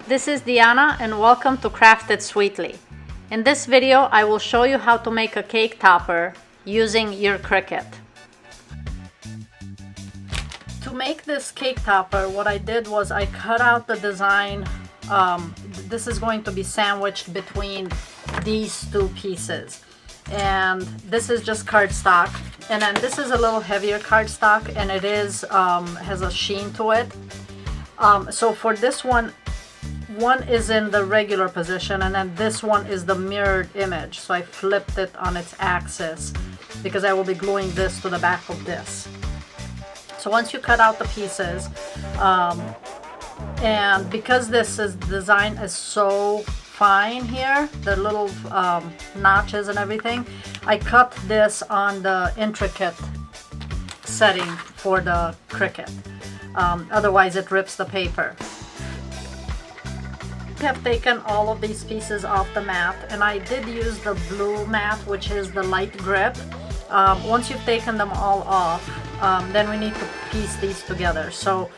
This is Diana and welcome to Craft It Sweetly. In this video I will show you how to make a cake topper using your Cricut. To make this cake topper, what I did was I cut out the design. This is going to be sandwiched between these two pieces, and this is just cardstock, and then this is a little heavier cardstock, and it is has a sheen to it. So for this one is in the regular position, and then this one is the mirrored image. So I flipped it on its axis because I will be gluing this to the back of this. So once you cut out the pieces, and because this design is so fine here, the little notches and everything, I cut this on the intricate setting for the Cricut. Otherwise it rips the paper. I have taken all of these pieces off the mat, and I did use the blue mat, which is the light grip. Once you've taken them all off, then we need to piece these together. So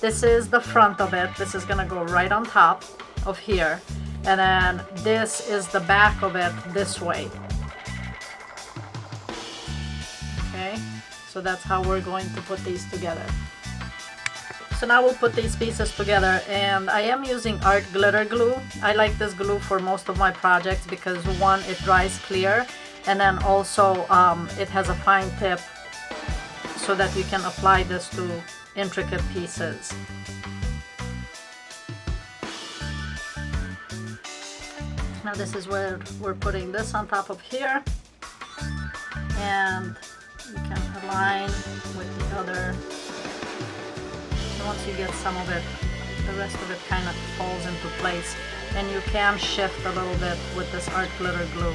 this is the front of it. This is gonna go right on top of here, and then this is the back of it this way. Okay, so that's how we're going to put these together. So now we'll put these pieces together, and I am using art glitter glue. I like this glue for most of my projects because one, it dries clear, and then also it has a fine tip so that you can apply this to intricate pieces. Now this is where we're putting this on top of here, and you can align with the other. Once you get some of it, the rest of it kind of falls into place, and you can shift a little bit with this art glitter glue.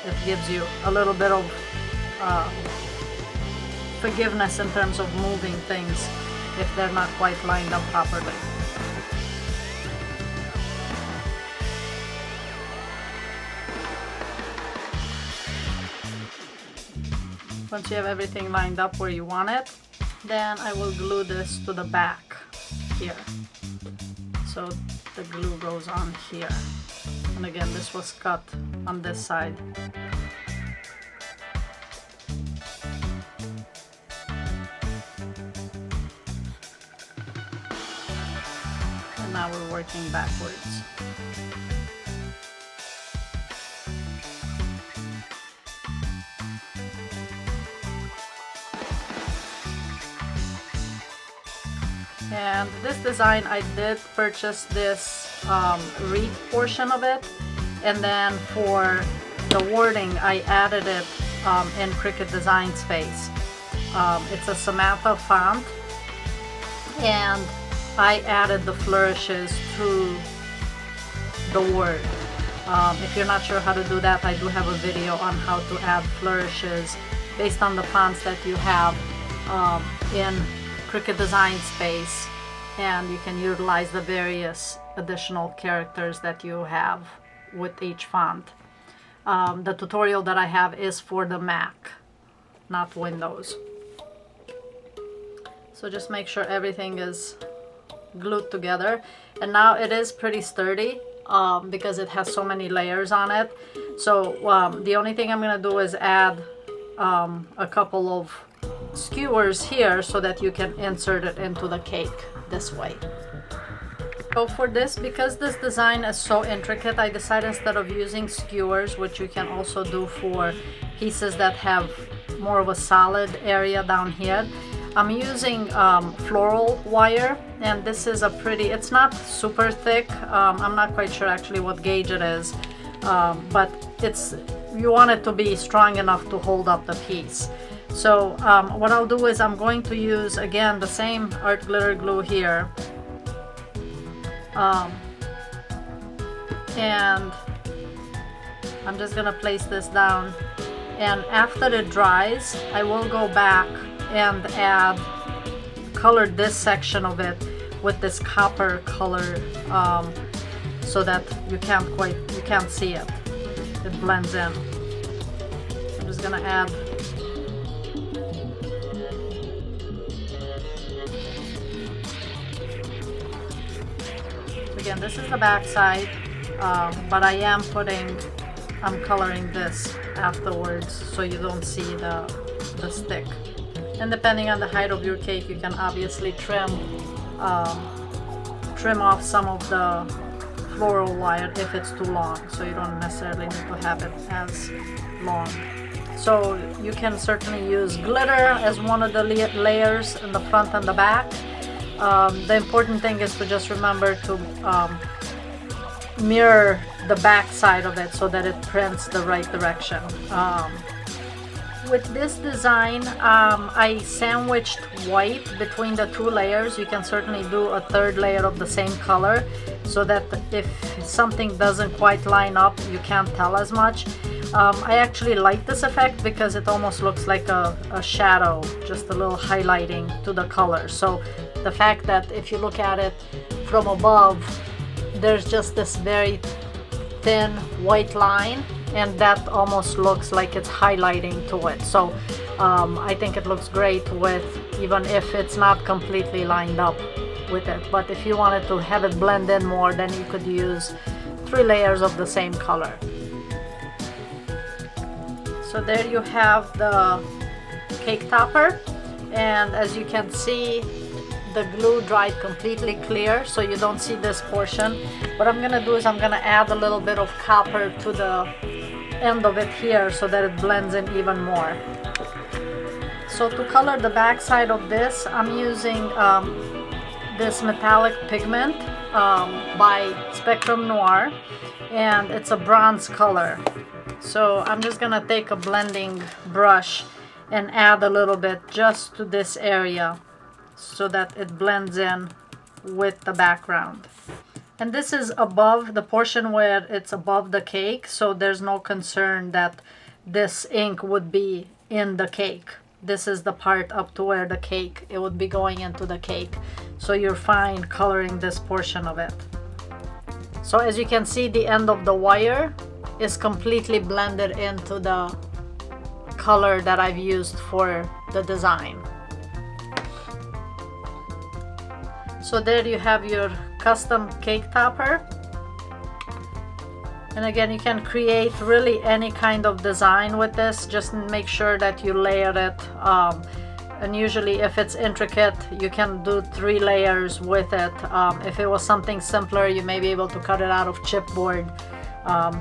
It gives you a little bit of forgiveness in terms of moving things if they're not quite lined up properly. Once you have everything lined up where you want it, then I will glue this to the back here. So the glue goes on here. And again, this was cut on this side. And now we're working backwards. And this design, I did purchase this wreath portion of it, and then for the wording I added it in Cricut Design Space. It's a Samantha font, and I added the flourishes to the word. If you're not sure how to do that, I do have a video on how to add flourishes based on the fonts that you have in Cricut Design Space, and you can utilize the various additional characters that you have with each font. The tutorial that I have is for the Mac, not Windows. So just make sure everything is glued together, and now it is pretty sturdy because it has so many layers on it. So the only thing I'm gonna do is add a couple of skewers here so that you can insert it into the cake this way. So for this, because this design is so intricate, I decided instead of using skewers, which you can also do for pieces that have more of a solid area down here, I'm using floral wire, and this is a pretty, it's not super thick. I'm not quite sure actually what gauge it is, but it's, you want it to be strong enough to hold up the piece. So what I'll do is I'm going to use again the same art glitter glue here, and I'm just gonna place this down, and after it dries I will go back and color this section of it with this copper color, so that you can't see it. It blends in. I'm just gonna add again, this is the back side, but I'm coloring this afterwards so you don't see the stick. And depending on the height of your cake, you can obviously trim off some of the floral wire if it's too long, so you don't necessarily need to have it as long. So you can certainly use glitter as one of the layers in the front and the back. The important thing is to just remember to mirror the back side of it so that it prints the right direction. With this design, I sandwiched white between the two layers. You can certainly do a third layer of the same color so that if something doesn't quite line up, you can't tell as much. I actually like this effect because it almost looks like a shadow, just a little highlighting to the color. So the fact that if you look at it from above, there's just this very thin white line, and that almost looks like it's highlighting to it. So I think it looks great with, even if it's not completely lined up with it. But if you wanted to have it blend in more, then you could use 3 layers of the same color. So there you have the cake topper, and as you can see, the glue dried completely clear, so you don't see this portion. What I'm gonna do is I'm gonna add a little bit of copper to the end of it here so that it blends in even more. So to color the back side of this, I'm using this metallic pigment by Spectrum Noir, and it's a bronze color. So I'm just gonna take a blending brush and add a little bit just to this area so that it blends in with the background. And this is above the portion where it's above the cake, so there's no concern that this ink would be in the cake. This is the part up to where the cake, it would be going into the cake. So you're fine coloring this portion of it. So as you can see, the end of the wire is completely blended into the color that I've used for the design. So there you have your custom cake topper. And again, you can create really any kind of design with this. Just make sure that you layer it. And usually if it's intricate, you can do 3 layers with it. If it was something simpler, you may be able to cut it out of chipboard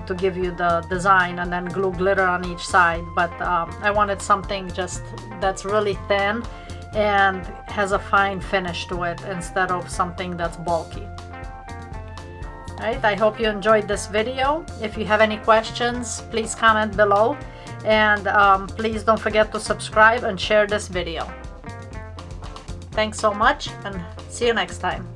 to give you the design and then glue glitter on each side. But I wanted something just that's really thin and has a fine finish to it instead of something that's bulky. Alright, I hope you enjoyed this video. If you have any questions, please comment below, and please don't forget to subscribe and share this video. Thanks so much, and see you next time.